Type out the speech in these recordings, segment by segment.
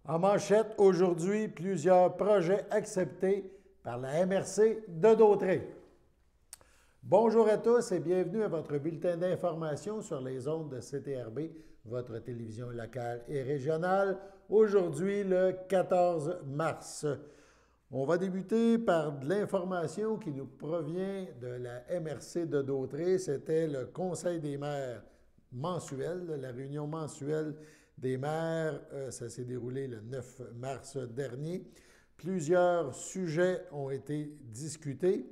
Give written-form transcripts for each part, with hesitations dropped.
En manchette, aujourd'hui, plusieurs projets acceptés par la MRC de Dautré. Bonjour à tous et bienvenue à votre bulletin d'information sur les ondes de CTRB, votre télévision locale et régionale. Aujourd'hui, le 14 mars. On va débuter par de l'information qui nous provient de la MRC de Dautré. C'était le Conseil des maires mensuel, la réunion mensuelle des maires. Ça s'est déroulé le 9 mars dernier. Plusieurs sujets ont été discutés.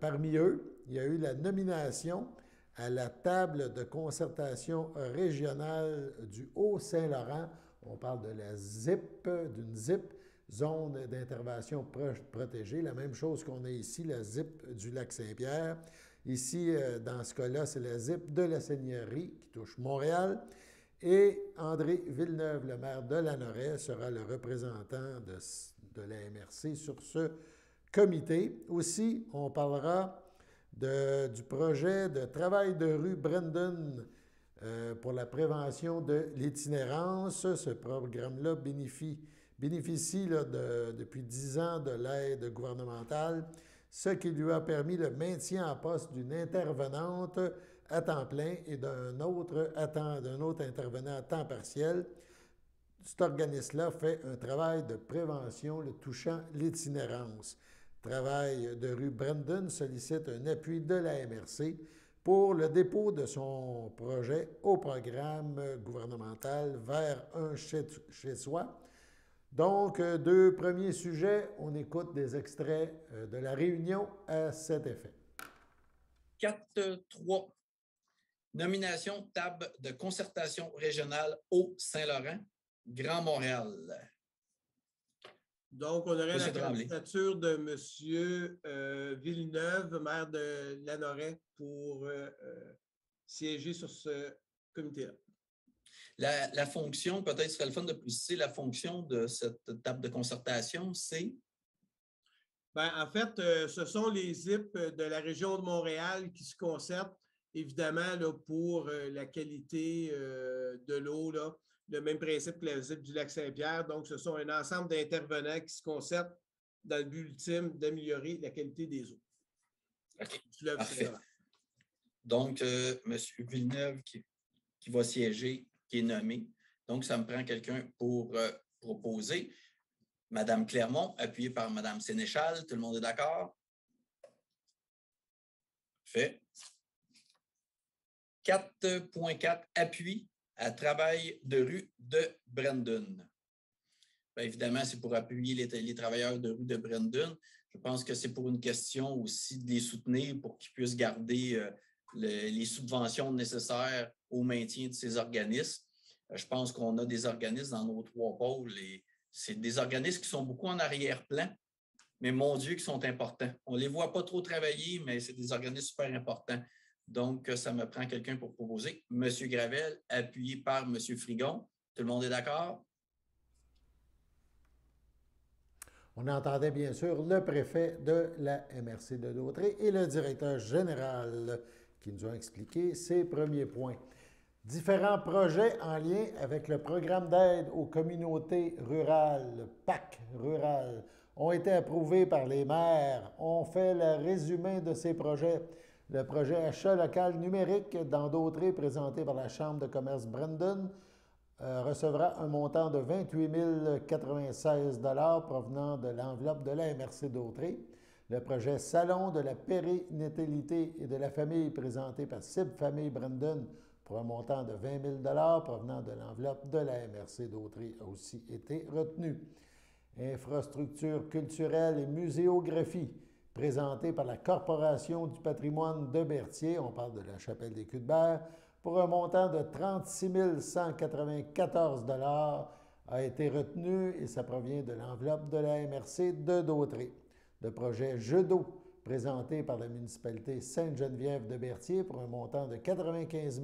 Parmi eux, il y a eu la nomination à la table de concertation régionale du Haut-Saint-Laurent. On parle de la ZIP, d'une ZIP, zone d'intervention protégée, la même chose qu'on a ici, la ZIP du Lac-Saint-Pierre. Ici, dans ce cas-là, c'est la ZIP de la Seigneurie qui touche Montréal. Et André Villeneuve, le maire de Lanoraie, sera le représentant de la MRC sur ce comité. Aussi, on parlera du projet de travail de rue Brandon pour la prévention de l'itinérance. Ce programme-là bénéficie depuis 10 ans de l'aide gouvernementale, ce qui lui a permis le maintien en poste d'une intervenante à temps plein et d'un autre intervenant à temps partiel. Cet organisme-là fait un travail de prévention touchant l'itinérance. Travail de rue Brandon sollicite un appui de la MRC pour le dépôt de son projet au programme gouvernemental Vers un chez soi. Donc, deux premiers sujets, on écoute des extraits de la réunion à cet effet. 4.3. Nomination table de concertation régionale au Saint-Laurent, Grand Montréal. Donc, on aurait la candidature de M. Villeneuve, maire de Lanoraie, pour siéger sur ce comité-là. La fonction, peut-être serait le fun de préciser, la fonction de cette table de concertation, c'est? Bien, en fait, ce sont les ZIP de la région de Montréal qui se concertent, évidemment, là, pour la qualité de l'eau, là, le même principe que la ZIP du Lac-Saint-Pierre. Donc, ce sont un ensemble d'intervenants qui se concertent dans le but ultime d'améliorer la qualité des eaux. OK, parfait. Donc, M. Villeneuve qui va siéger, qui est nommé. Donc, ça me prend quelqu'un pour proposer. Mme Clermont, appuyée par Mme Sénéchal. Tout le monde est d'accord? Fait. 4.4, appui à travail de rue de Brandon. Bien, évidemment, c'est pour appuyer les travailleurs de rue de Brandon. Je pense que c'est pour une question aussi de les soutenir pour qu'ils puissent garder les subventions nécessaires au maintien de ces organismes. Je pense qu'on a des organismes dans nos trois pôles et c'est des organismes qui sont beaucoup en arrière-plan, mais mon Dieu, qui sont importants. On ne les voit pas trop travailler, mais c'est des organismes super importants. Donc, ça me prend quelqu'un pour proposer. M. Gravel, appuyé par M. Frigon. Tout le monde est d'accord? On entendait bien sûr le préfet de la MRC de Dautré et le directeur général qui nous ont expliqué ces premiers points. Différents projets en lien avec le programme d'aide aux communautés rurales, le PAC rural, ont été approuvés par les maires. On fait le résumé de ces projets. Le projet achat local numérique dans Dautré, présenté par la Chambre de commerce Brandon, recevra un montant de 28 096 $ provenant de l'enveloppe de la MRC Dautré. Le projet Salon de la périnatalité et de la famille, présenté par Cible Famille Brandon, pour un montant de 20 000 $ provenant de l'enveloppe de la MRC Dautré, a aussi été retenu. Infrastructure culturelle et muséographie, présenté par la Corporation du patrimoine de Berthier, on parle de la Chapelle des Culs-de-Berre, pour un montant de 36 194 $, a été retenu et ça provient de l'enveloppe de la MRC de Dautré. Le projet Jeux d'eau, présenté par la municipalité Sainte-Geneviève de Berthier pour un montant de 95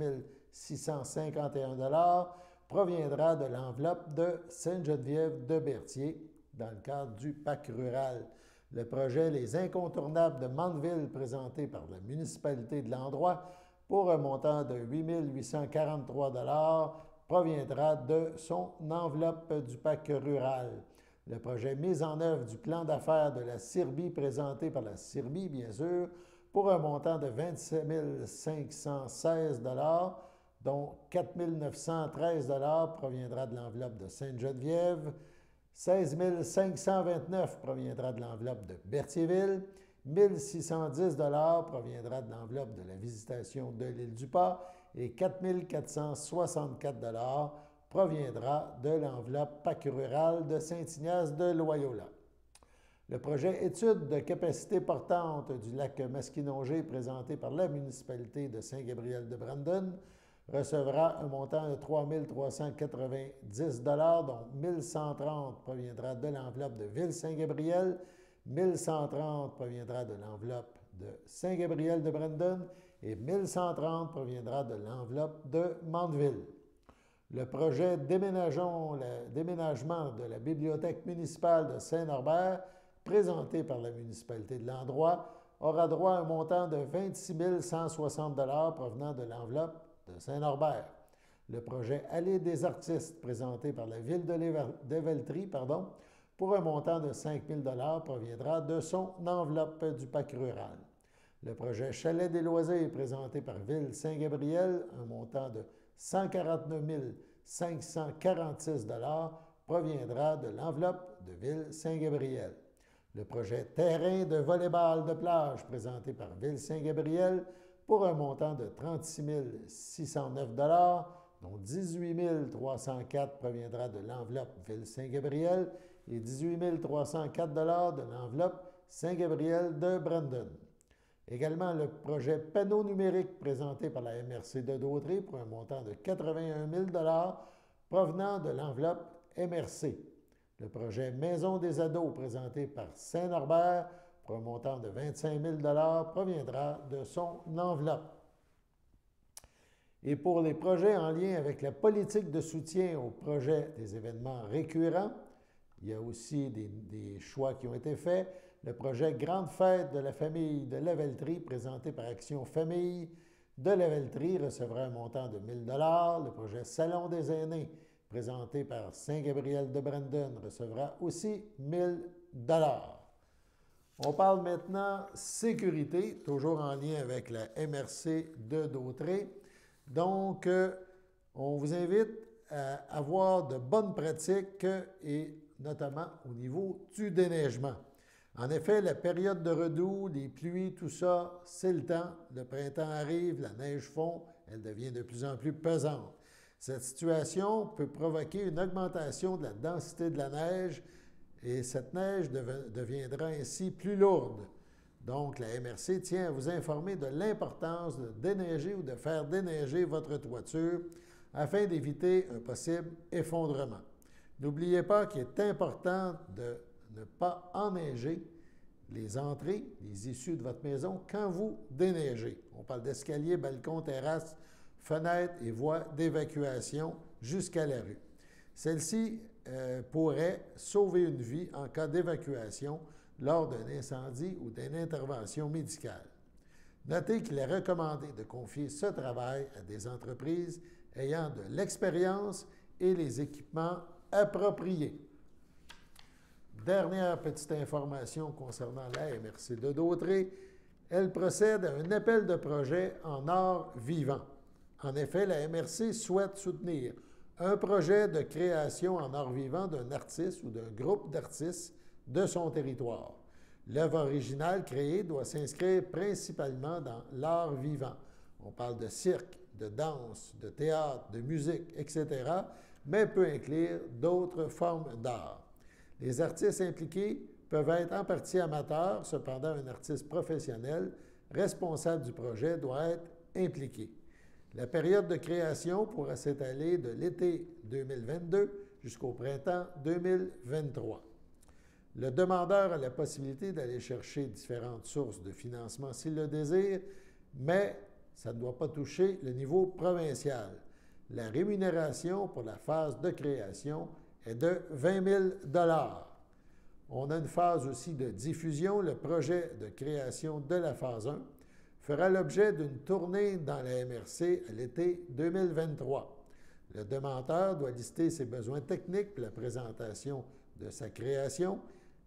651 $, proviendra de l'enveloppe de Sainte-Geneviève de Berthier dans le cadre du PAC rural. Le projet Les Incontournables de Mandeville, présenté par la municipalité de l'endroit pour un montant de 8 843 $, proviendra de son enveloppe du PAC rural. Le projet mise en œuvre du plan d'affaires de la Cirbie, présenté par la Cirbie, bien sûr, pour un montant de 27 516 dont 4 913 proviendra de l'enveloppe de Sainte-Geneviève, 16 529 proviendra de l'enveloppe de Berthierville, 1 610 proviendra de l'enveloppe de la visitation de l'île du Pas et 4 464 proviendra de l'enveloppe PAC rural de Saint-Ignace de Loyola. Le projet étude de capacité portante du lac Masquinongé, présenté par la municipalité de Saint-Gabriel-de-Brandon, recevra un montant de 3 390 dont 1 130 proviendra de l'enveloppe de Ville-Saint-Gabriel, 1 130 proviendra de l'enveloppe de Saint-Gabriel-de-Brandon et 1 130 proviendra de l'enveloppe de Mandeville. Le projet déménagement de la bibliothèque municipale de Saint-Norbert, présenté par la municipalité de l'endroit, aura droit à un montant de 26 160 provenant de l'enveloppe de Saint-Norbert. Le projet Allée des artistes, présenté par la ville de Velletrie, pour un montant de 5 000 proviendra de son enveloppe du PAC rural. Le projet Chalet des loisirs, présenté par Ville-Saint-Gabriel, un montant de 149 546 proviendra de l'enveloppe de Ville-Saint-Gabriel. Le projet Terrain de volleyball de plage, présenté par Ville-Saint-Gabriel, pour un montant de 36 609 dont 18 304 proviendra de l'enveloppe Ville-Saint-Gabriel et 18 304 de l'enveloppe Saint-Gabriel de Brandon. Également, le projet panneau numérique présenté par la MRC de Dautrey pour un montant de 81 000 provenant de l'enveloppe MRC. Le projet Maison des ados présenté par Saint-Norbert pour un montant de 25 000 proviendra de son enveloppe. Et pour les projets en lien avec la politique de soutien aux projets des événements récurrents, il y a aussi des choix qui ont été faits. Le projet Grande fête de la famille de la Velletrie, présenté par Action Famille de la Velletrie, recevra un montant de 1 000 $. Le projet Salon des aînés, présenté par Saint-Gabriel-de-Brandon, recevra aussi 1 000 $. On parle maintenant sécurité, toujours en lien avec la MRC de Dautrey. Donc, on vous invite à avoir de bonnes pratiques et notamment au niveau du déneigement. En effet, la période de redoux, les pluies, tout ça, c'est le temps. Le printemps arrive, la neige fond, elle devient de plus en plus pesante. Cette situation peut provoquer une augmentation de la densité de la neige et cette neige deviendra ainsi plus lourde. Donc, la MRC tient à vous informer de l'importance de déneiger ou de faire déneiger votre toiture afin d'éviter un possible effondrement. N'oubliez pas qu'il est important de ne pas enneiger les entrées, les issues de votre maison quand vous déneigez. On parle d'escalier, balcon, terrasse, fenêtres et voies d'évacuation jusqu'à la rue. Celle-ci pourrait sauver une vie en cas d'évacuation lors d'un incendie ou d'une intervention médicale. Notez qu'il est recommandé de confier ce travail à des entreprises ayant de l'expérience et les équipements appropriés. Dernière petite information concernant la MRC de Dautrey, elle procède à un appel de projet en art vivant. En effet, la MRC souhaite soutenir un projet de création en art vivant d'un artiste ou d'un groupe d'artistes de son territoire. L'œuvre originale créée doit s'inscrire principalement dans l'art vivant. On parle de cirque, de danse, de théâtre, de musique, etc., mais peut inclure d'autres formes d'art. Les artistes impliqués peuvent être en partie amateurs, cependant un artiste professionnel responsable du projet doit être impliqué. La période de création pourra s'étaler de l'été 2022 jusqu'au printemps 2023. Le demandeur a la possibilité d'aller chercher différentes sources de financement s'il le désire, mais ça ne doit pas toucher le niveau provincial. La rémunération pour la phase de création est de 20 000 $. On a une phase aussi de diffusion. Le projet de création de la phase 1 fera l'objet d'une tournée dans la MRC à l'été 2023. Le demandeur doit lister ses besoins techniques pour la présentation de sa création,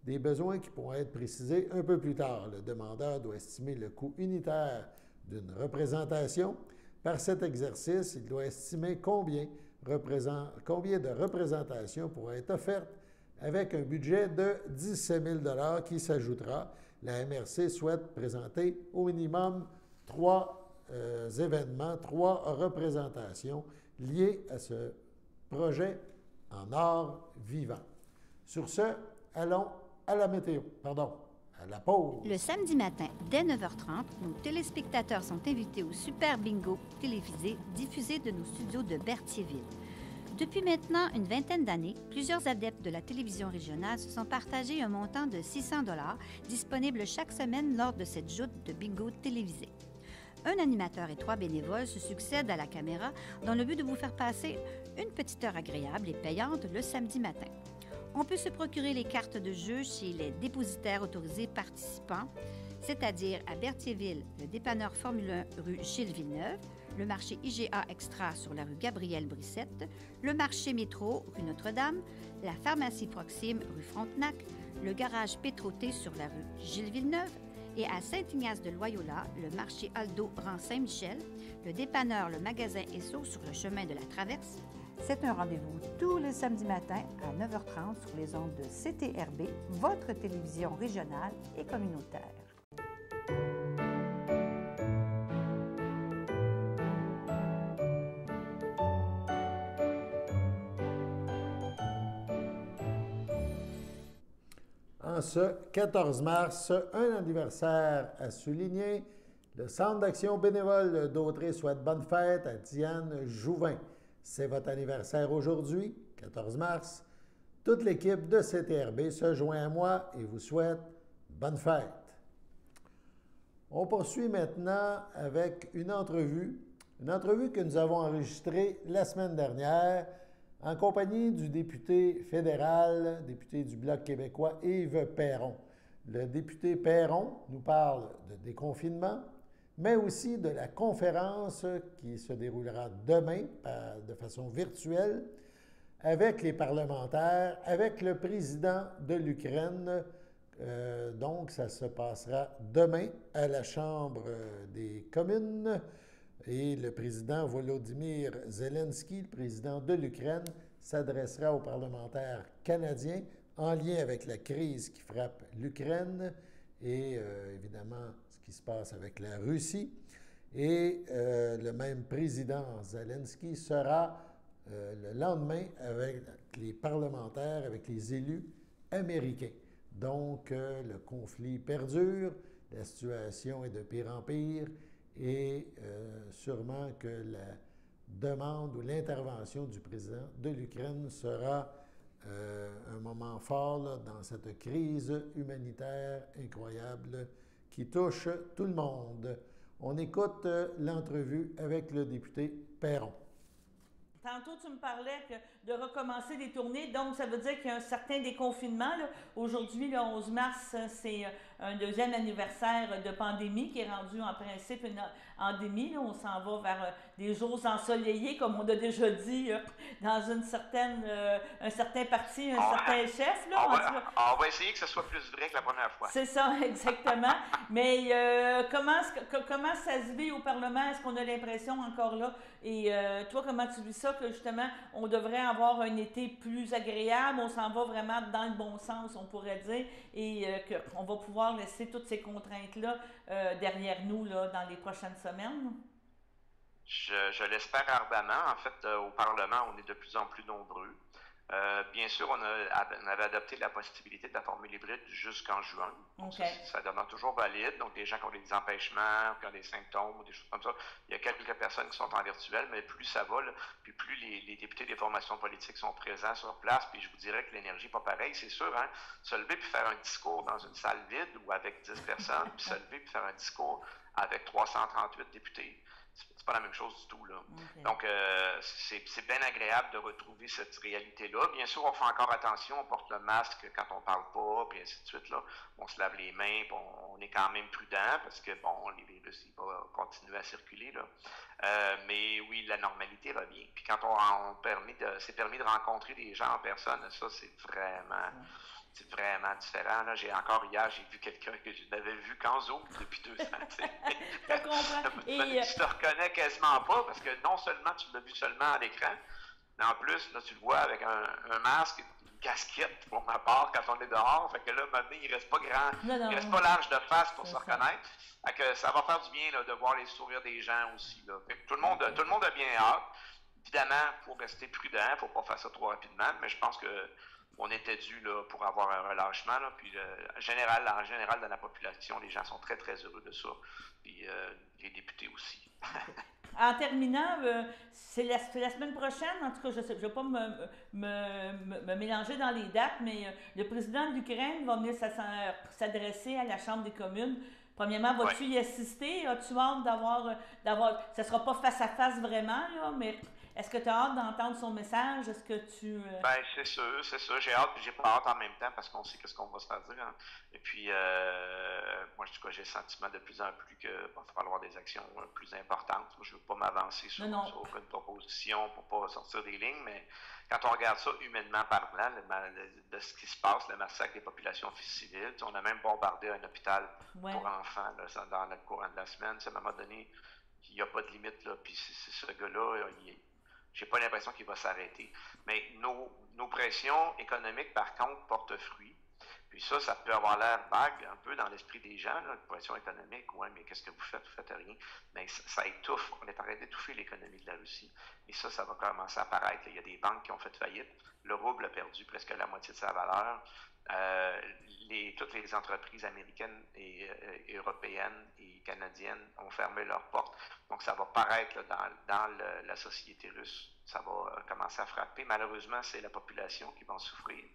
des besoins qui pourront être précisés un peu plus tard. Le demandeur doit estimer le coût unitaire d'une représentation. Par cet exercice, il doit estimer combien de représentations pourraient être offertes avec un budget de 17 000 $ qui s'ajoutera. La MRC souhaite présenter au minimum 3 événements, 3 représentations liées à ce projet en art vivant. Sur ce, allons à la météo. À la pause. Le samedi matin, dès 9h30, nos téléspectateurs sont invités au Super Bingo télévisé diffusé de nos studios de Berthierville. Depuis maintenant une vingtaine d'années, plusieurs adeptes de la télévision régionale se sont partagés un montant de 600 $ disponible chaque semaine lors de cette joute de bingo télévisé. Un animateur et 3 bénévoles se succèdent à la caméra dans le but de vous faire passer une petite heure agréable et payante le samedi matin. On peut se procurer les cartes de jeu chez les dépositaires autorisés participants, c'est-à-dire à Berthierville, le dépanneur Formule 1 rue Gilles Villeneuve, le marché IGA Extra sur la rue Gabrielle Brissette, le marché Métro rue Notre-Dame, la pharmacie Proxime rue Frontenac, le garage Pétroté sur la rue Gilles Villeneuve et à Saint-Ignace-de-Loyola, le marché Aldo rang Saint-Michel, le dépanneur Le Magasin Esso sur le chemin de la Traverse. C'est un rendez-vous tous les samedis matins à 9h30 sur les ondes de CTRB, votre télévision régionale et communautaire. En ce 14 mars, un anniversaire à souligner. Le Centre d'action bénévole d'Autrey souhaite bonne fête à Diane Jouvin. C'est votre anniversaire aujourd'hui, 14 mars. Toute l'équipe de CTRB se joint à moi et vous souhaite bonne fête. On poursuit maintenant avec une entrevue que nous avons enregistrée la semaine dernière en compagnie du député fédéral, député du Bloc québécois, Yves Perron. Le député Perron nous parle de déconfinement, mais aussi de la conférence qui se déroulera demain de façon virtuelle avec les parlementaires, avec le président de l'Ukraine. Donc, ça se passera demain à la Chambre des communes. Et le président Volodymyr Zelensky, le président de l'Ukraine, s'adressera aux parlementaires canadiens en lien avec la crise qui frappe l'Ukraine et évidemment ce qui se passe avec la Russie. Et le même président Zelensky sera le lendemain avec les parlementaires, avec les élus américains. Donc, le conflit perdure, la situation est de pire en pire. Et sûrement que la demande ou l'intervention du président de l'Ukraine sera un moment fort là, dans cette crise humanitaire incroyable qui touche tout le monde. On écoute l'entrevue avec le député Perron. Tantôt, tu me parlais de recommencer des tournées, donc ça veut dire qu'il y a un certain déconfinement. Aujourd'hui, le 11 mars, c'est un deuxième anniversaire de pandémie qui est rendu en principe une endémie. Là. On s'en va vers des jours ensoleillés, comme on a déjà dit, dans un certain parti, un certain chef. Là, on va essayer que ce soit plus vrai que la première fois. C'est ça, exactement. Mais comment ça se vit au Parlement? Est-ce qu'on a l'impression encore là? Et toi, comment tu vis ça, que justement, on devrait avoir un été plus agréable, on s'en va vraiment dans le bon sens, on pourrait dire, et qu'on va pouvoir laisser toutes ces contraintes-là derrière nous là, dans les prochaines semaines? Je l'espère ardemment. En fait, au Parlement, on est de plus en plus nombreux. Bien sûr, on avait adopté la possibilité de la formule hybride jusqu'en juin. Okay. Ça demeure toujours valide. Donc, des gens qui ont des empêchements, qui ont des symptômes, ou des choses comme ça. Il y a quelques personnes qui sont en virtuel, mais plus ça va, là, puis plus les députés des formations politiques sont présents sur place, puis je vous dirais que l'énergie n'est pas pareille. C'est sûr, hein, se lever puis faire un discours dans une salle vide ou avec 10 personnes, puis se lever puis faire un discours avec 338 députés. c'est pas la même chose du tout, là. OK. Donc, c'est bien agréable de retrouver cette réalité-là. Bien sûr, on fait encore attention, on porte le masque quand on parle pas, puis ainsi de suite, là. On se lave les mains, puis on est quand même prudent, parce que, bon, les virus, ils vont continuer à circuler, là. Mais oui, la normalité revient. Puis quand s'est permis de rencontrer des gens en personne, ça, c'est vraiment différent. Là. Encore hier, j'ai vu quelqu'un que je n'avais vu qu'en Zoom depuis 2 ans. Je comprends. Tu te reconnais quasiment pas parce que non seulement tu l'as vu seulement à l'écran, mais en plus, là, tu le vois avec un masque, une casquette pour ma part quand on est dehors. Fait que là, maintenant, il reste pas grand, il reste pas large de face pour se reconnaître. Fait que ça va faire du bien là, de voir les sourires des gens aussi. Là. Fait que tout le monde a bien hâte. Évidemment, il faut rester prudent, il ne faut pas faire ça trop rapidement, mais je pense qu'on était dû là, pour avoir un relâchement. Là, puis en général, dans la population, les gens sont très, très heureux de ça. Puis les députés aussi. En terminant, c'est la semaine prochaine, en tout cas, je ne vais pas me mélanger dans les dates, mais le président de l'Ukraine va venir s'adresser à la Chambre des communes. Premièrement, vas-tu y assister? As-tu hâte d'avoir... Ça ne sera pas face à face vraiment, là, mais est-ce que tu as hâte d'entendre son message? Est-ce que tu... Ben, c'est sûr. J'ai hâte, puis j'ai pas hâte en même temps parce qu'on sait qu'est-ce qu'on va se faire dire. Hein. Et puis, moi, en tout cas, j'ai le sentiment de plus en plus qu'il va falloir des actions plus importantes. Moi, je ne veux pas m'avancer sur aucune proposition pour pas sortir des lignes, mais quand on regarde ça humainement parlant, de ce qui se passe, le massacre des populations civiles, on a même bombardé un hôpital pour enfants là, dans le courant de la semaine. À un moment donné, il n'y a pas de limite. Là, puis ce gars-là, j'ai pas l'impression qu'il va s'arrêter. Mais nos pressions économiques, par contre, portent fruit. Puis ça peut avoir l'air vague un peu dans l'esprit des gens, là, une pression économique. Ouais, mais qu'est-ce que vous faites? Vous faites rien. Mais ça étouffe. On est en train d'étouffer l'économie de la Russie. Et ça va commencer à apparaître. Il y a des banques qui ont fait faillite. Le rouble a perdu presque la moitié de sa valeur. Toutes les entreprises américaines et européennes et canadiennes ont fermé leurs portes. Donc, ça va paraître là, dans la société russe. Ça va commencer à frapper. Malheureusement, c'est la population qui va en souffrir.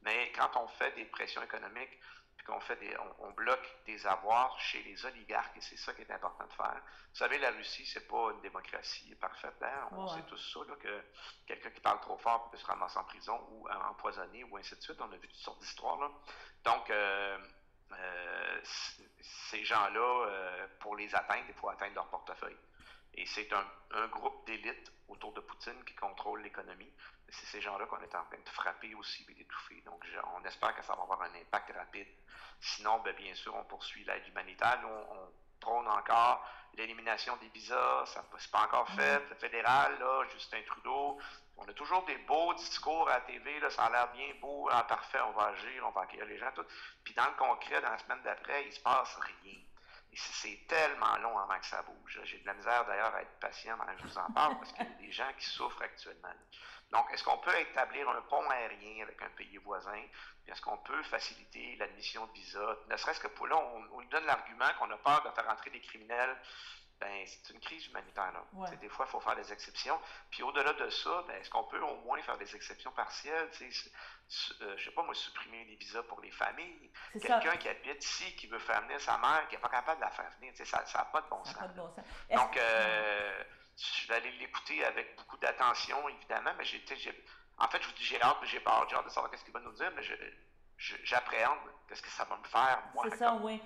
Mais quand on fait des pressions économiques, puis on bloque des avoirs chez les oligarques, et c'est ça qui est important de faire. Vous savez, la Russie, c'est pas une démocratie parfaite. Hein? On sait tous ça, là, que quelqu'un qui parle trop fort peut se ramasser en prison ou empoisonné ou ainsi de suite. On a vu toutes sortes d'histoires. Là. Donc, ces gens-là, pour les atteindre, il faut atteindre leur portefeuille. Et c'est un groupe d'élite autour de Poutine qui contrôle l'économie. C'est ces gens-là qu'on est en train de frapper aussi et d'étouffer. Donc, on espère que ça va avoir un impact rapide. Sinon, bien sûr, on poursuit l'aide humanitaire. Nous, on prône encore l'élimination des visas. Ça n'est pas encore fait. Le fédéral, là, Justin Trudeau, on a toujours des beaux discours à la TV. Là, ça a l'air bien beau. Ah, parfait, on va agir, on va accueillir les gens. Tout. Puis dans le concret, dans la semaine d'après, il ne se passe rien. Et c'est tellement long avant que ça bouge. J'ai de la misère d'ailleurs à être patient pendant que je vous en parle parce qu'il y a des gens qui souffrent actuellement. Donc, est-ce qu'on peut établir un pont aérien avec un pays voisin? Est-ce qu'on peut faciliter l'admission de visas? Ne serait-ce que pour là, on nous donne l'argument qu'on a peur de faire entrer des criminels. Ben, c'est une crise humanitaire. Là. Ouais. Des fois, il faut faire des exceptions. Puis au-delà de ça, est-ce qu'on peut au moins faire des exceptions partielles? Je ne sais pas, moi, supprimer les visas pour les familles. Quelqu'un qui habite ici, qui veut faire venir sa mère, qui n'est pas capable de la faire venir, ça n'a pas de bon sens. Donc, je vais aller l'écouter avec beaucoup d'attention, évidemment, mais en fait, je vous dis, j'ai hâte de savoir qu'est-ce qu'il va nous dire, mais j'appréhende qu'est-ce que ça va me faire, moi,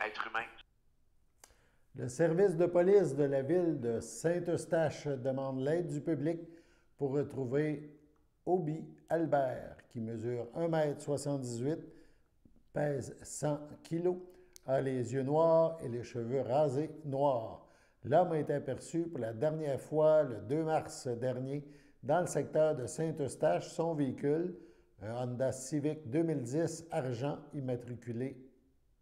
être humain. Le service de police de la ville de Saint-Eustache demande l'aide du public pour retrouver Obi Albert, qui mesure 1,78 m, pèse 100 kg, a les yeux noirs et les cheveux rasés noirs. L'homme a été aperçu pour la dernière fois le 2 mars dernier dans le secteur de Saint-Eustache. Son véhicule, un Honda Civic 2010 argent immatriculé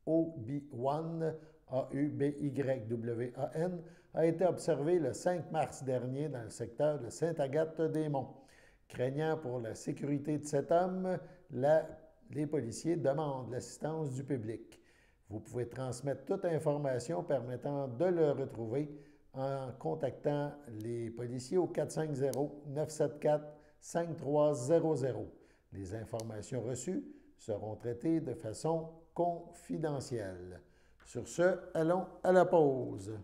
OB1, AUBYWAN, a été observé le 5 mars dernier dans le secteur de Sainte-Agathe-des-Monts. Craignant pour la sécurité de cet homme, les policiers demandent l'assistance du public. Vous pouvez transmettre toute information permettant de le retrouver en contactant les policiers au 450-974-5300. Les informations reçues seront traitées de façon confidentielle. Sur ce, allons à la pause.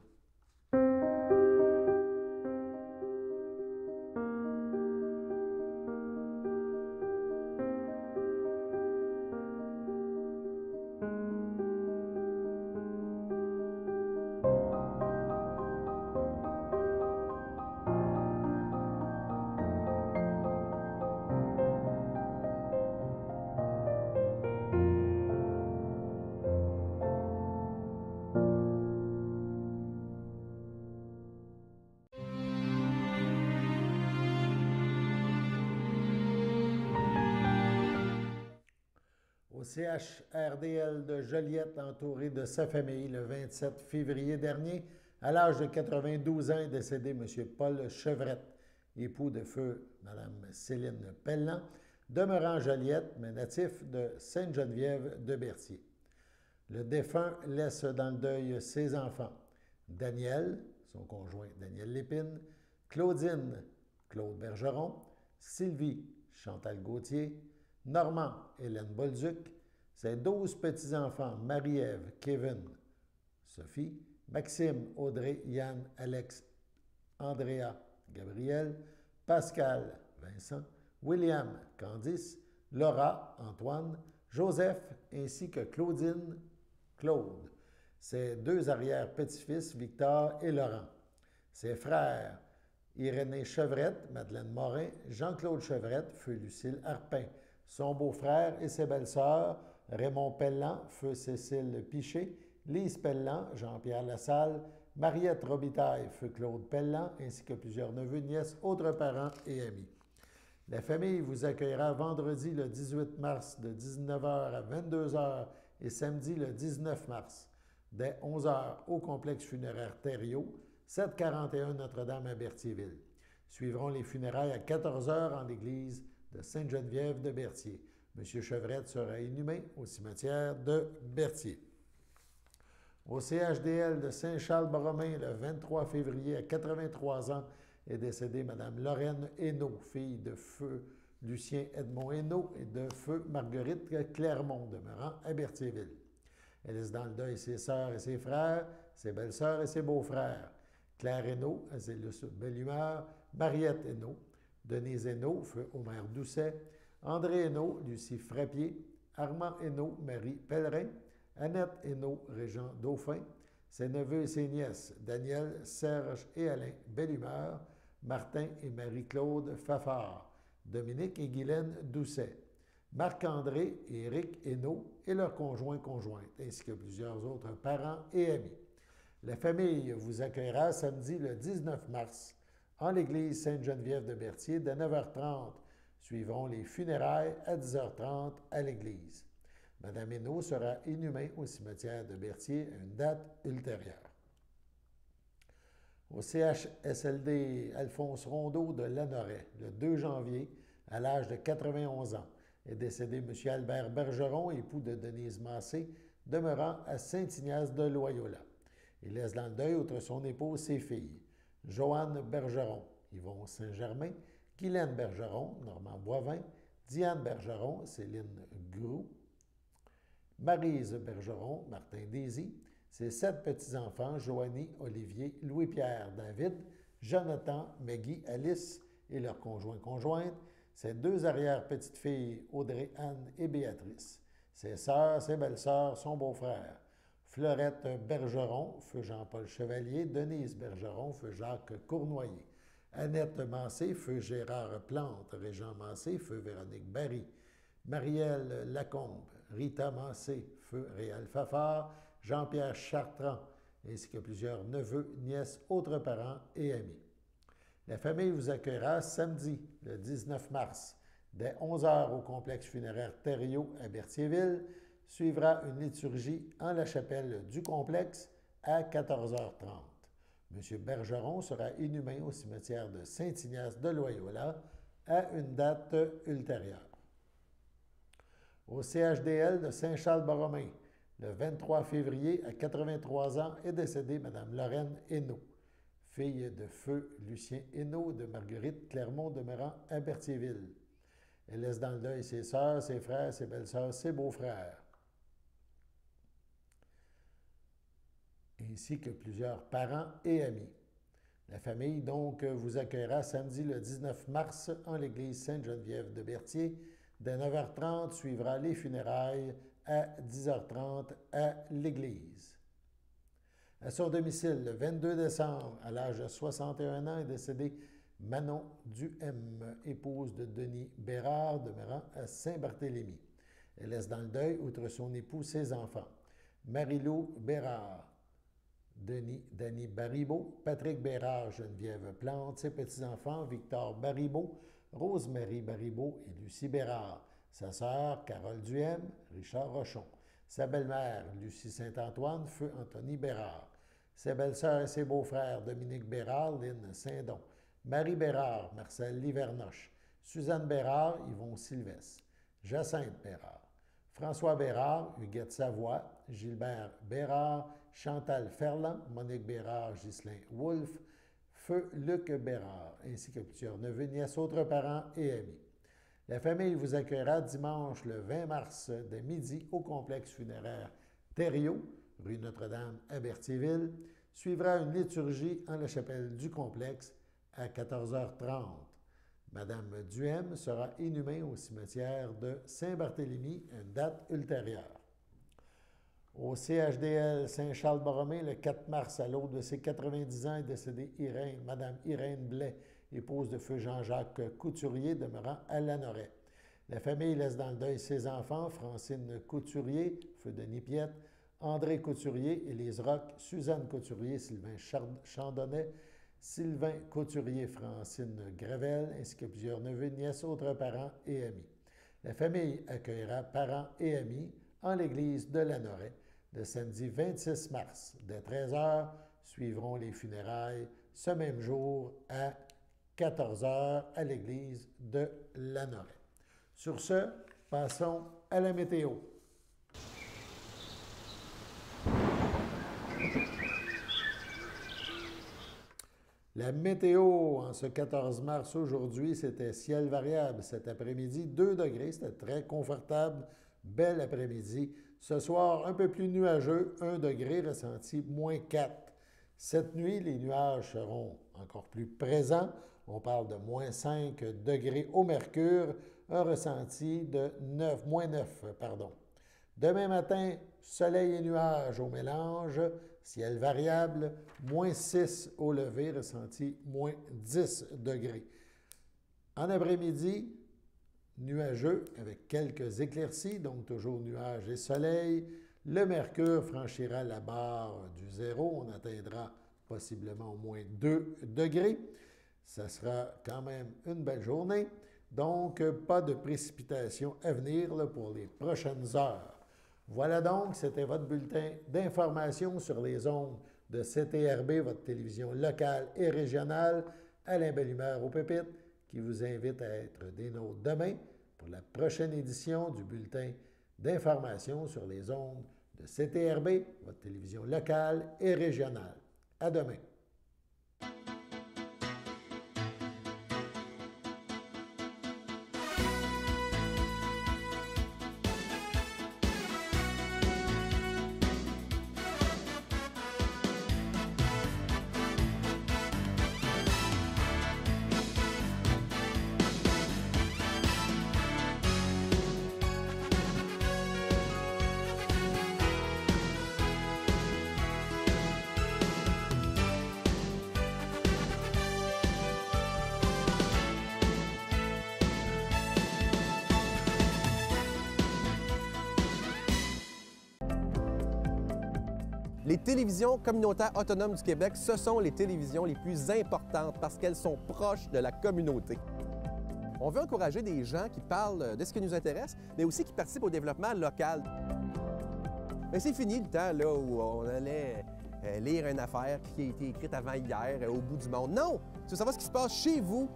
CHRDL de Joliette, entouré de sa famille le 27 février dernier. À l'âge de 92 ans est décédé M. Paul Chevrette, époux de feu Mme Céline Pellan, demeurant Joliette, mais natif de Sainte-Geneviève de Berthier. Le défunt laisse dans le deuil ses enfants, Daniel, son conjoint Daniel Lépine, Claudine, Claude Bergeron, Sylvie, Chantal Gauthier, Normand, Hélène Bolduc, ses 12 petits-enfants, Marie-Ève, Kevin, Sophie, Maxime, Audrey, Yann, Alex, Andrea, Gabriel, Pascal, Vincent, William, Candice, Laura, Antoine, Joseph, ainsi que Claudine, Claude, ses 2 arrière-petits-fils, Victor et Laurent, ses frères, Irénée Chevrette, Madeleine Morin, Jean-Claude Chevrette, feu Lucille Harpin, son beau-frère et ses belles-sœurs, Raymond Pellan, feu Cécile Piché, Lise Pellan, Jean-Pierre Lassalle, Mariette Robitaille, feu Claude Pellan, ainsi que plusieurs neveux, nièces, autres parents et amis. La famille vous accueillera vendredi le 18 mars de 19h à 22h et samedi le 19 mars dès 11h au complexe funéraire Thériault, 741 Notre-Dame à Berthierville. Suivront les funérailles à 14h en l'église de Sainte-Geneviève de Berthier. M. Chevrette sera inhumé au cimetière de Berthier. Au CHDL de Saint-Charles-Borromée, le 23 février, à 83 ans, est décédée Mme Lorraine Hainaut, fille de feu Lucien Edmond Hainaut et de feu Marguerite Clermont, demeurant à Berthierville. Elle laisse dans le deuil ses sœurs et ses frères, ses belles-sœurs et ses beaux-frères. Claire Hainaut, Azélus Bellumeur, Mariette Hainaut, Denise Hainaut, feu Omer Doucet, André Hainaut, Lucie Frappier, Armand Hainaut, Marie Pellerin, Annette Hainaut, Régent Dauphin, ses neveux et ses nièces, Daniel, Serge et Alain Bellumeur, Martin et Marie-Claude Fafard, Dominique et Guylaine Doucet, Marc-André et Éric Hainaut et leurs conjoints-conjointes, ainsi que plusieurs autres parents et amis. La famille vous accueillera samedi le 19 mars en l'église Sainte-Geneviève de Berthier dès 9h30. Suivront les funérailles à 10h30 à l'église. Mme Hainaut sera inhumée au cimetière de Berthier à une date ultérieure. Au CHSLD Alphonse Rondeau de Lanoret, le 2 janvier, à l'âge de 91 ans, est décédé M. Albert Bergeron, époux de Denise Massé, demeurant à Saint-Ignace de Loyola. Il laisse dans le deuil, outre son épouse, ses filles, Joanne Bergeron, Yvon Saint-Germain, Guylaine Bergeron, Normand Boivin, Diane Bergeron, Céline Groux, Maryse Bergeron, Martin Désy, ses 7 petits-enfants, Joanie, Olivier, Louis-Pierre, David, Jonathan, Maggie, Alice et leurs conjoints-conjointes, ses 2 arrière-petites-filles, Audrey-Anne et Béatrice, ses sœurs, ses belles-sœurs, son beau-frère, Fleurette Bergeron, feu Jean-Paul Chevalier, Denise Bergeron, feu Jacques Cournoyer, Annette Massé, feu Gérard Plante, Régent Massé, feu Véronique Barry, Marielle Lacombe, Rita Massé, feu Réal Fafard, Jean-Pierre Chartrand, ainsi que plusieurs neveux, nièces, autres parents et amis. La famille vous accueillera samedi, le 19 mars, dès 11h au complexe funéraire Thériault à Berthierville. Suivra une liturgie en la chapelle du complexe à 14h30. M. Bergeron sera inhumé au cimetière de Saint-Ignace de Loyola à une date ultérieure. Au CHDL de Saint-Charles-Borromée, le 23 février, à 83 ans, est décédée Mme Lorraine Hainaut, fille de feu Lucien Hainaut de Marguerite Clermont demeurant à Berthierville. Elle laisse dans le deuil ses sœurs, ses frères, ses belles-sœurs, ses beaux-frères, ainsi que plusieurs parents et amis. La famille, donc, vous accueillera samedi le 19 mars en l'église Sainte-Geneviève de Berthier. Dès 9h30, suivra les funérailles à 10h30 à l'église. À son domicile, le 22 décembre, à l'âge de 61 ans, est décédée Manon Duhem, épouse de Denis Bérard, demeurant à Saint-Barthélemy. Elle laisse dans le deuil, outre son époux, ses enfants, Marie-Lou Bérard, Danny Baribeau, Patrick Bérard, Geneviève Plante, ses petits-enfants, Victor Baribeau, Rosemary Baribeau et Lucie Bérard, Sa sœur, Carole Duhem, Richard Rochon. Sa belle-mère, Lucie Saint-Antoine, feu Anthony Bérard. Ses belles-sœurs et ses beaux-frères, Dominique Bérard, Lynne Saint-Don. Marie Bérard, Marcel Livernoche. Suzanne Bérard, Yvon Sylvestre. Jacinthe Bérard. François Bérard, Huguette Savoie, Gilbert Bérard, Chantal Ferland, Monique Bérard, Ghislain Wolfe, feu Luc Bérard, ainsi que plusieurs neveux, nièces, autres parents et amis. La famille vous accueillera dimanche le 20 mars de midi au complexe funéraire Thériault, rue Notre-Dame à Berthierville. Suivra une liturgie en la chapelle du complexe à 14h30. Madame Duhem sera inhumée au cimetière de Saint-Barthélemy à une date ultérieure. Au CHDL Saint-Charles-Borromée, le 4 mars, à l'aube de ses 90 ans, est décédée Madame Irène Blais, épouse de feu Jean-Jacques Couturier, demeurant à Lanoret. La famille laisse dans le deuil ses enfants, Francine Couturier, feu Denis Piette, André Couturier, Élise Roch, Suzanne Couturier, Sylvain Chandonnet, Sylvain Couturier, Francine Gravel, ainsi que plusieurs neveux, nièces, autres parents et amis. La famille accueillera parents et amis en l'église de Lanoret le samedi 26 mars. Dès 13h, suivront les funérailles ce même jour à 14h à l'église de Lanoret. Sur ce, passons à la météo. La météo en ce 14 mars aujourd'hui, c'était ciel variable cet après-midi, 2 degrés, c'était très confortable, bel après-midi. Ce soir, un peu plus nuageux, 1 degré, ressenti moins 4. Cette nuit, les nuages seront encore plus présents. On parle de moins 5 degrés au mercure, un ressenti de moins 9. Demain matin, soleil et nuages au mélange, ciel variable, moins 6 au lever, ressenti moins 10 degrés. En après-midi, nuageux avec quelques éclaircies, donc toujours nuages et soleil. Le mercure franchira la barre du zéro, on atteindra possiblement au moins 2 degrés. Ça sera quand même une belle journée, donc pas de précipitations à venir là, pour les prochaines heures. Voilà donc, c'était votre bulletin d'information sur les ondes de CTRB, votre télévision locale et régionale. Alain Bellumeur au Pépites, qui vous invite à être des nôtres demain pour la prochaine édition du bulletin d'information sur les ondes de CTRB, votre télévision locale et régionale. À demain. Les télévisions communautaires autonomes du Québec, ce sont les télévisions les plus importantes parce qu'elles sont proches de la communauté. On veut encourager des gens qui parlent de ce qui nous intéresse, mais aussi qui participent au développement local. Mais c'est fini le temps là, où on allait lire une affaire qui a été écrite avant hier au bout du monde. Non! Tu veux savoir ce qui se passe chez vous?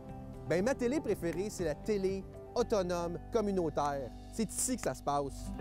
Bien, ma télé préférée, c'est la télé autonome communautaire. C'est ici que ça se passe.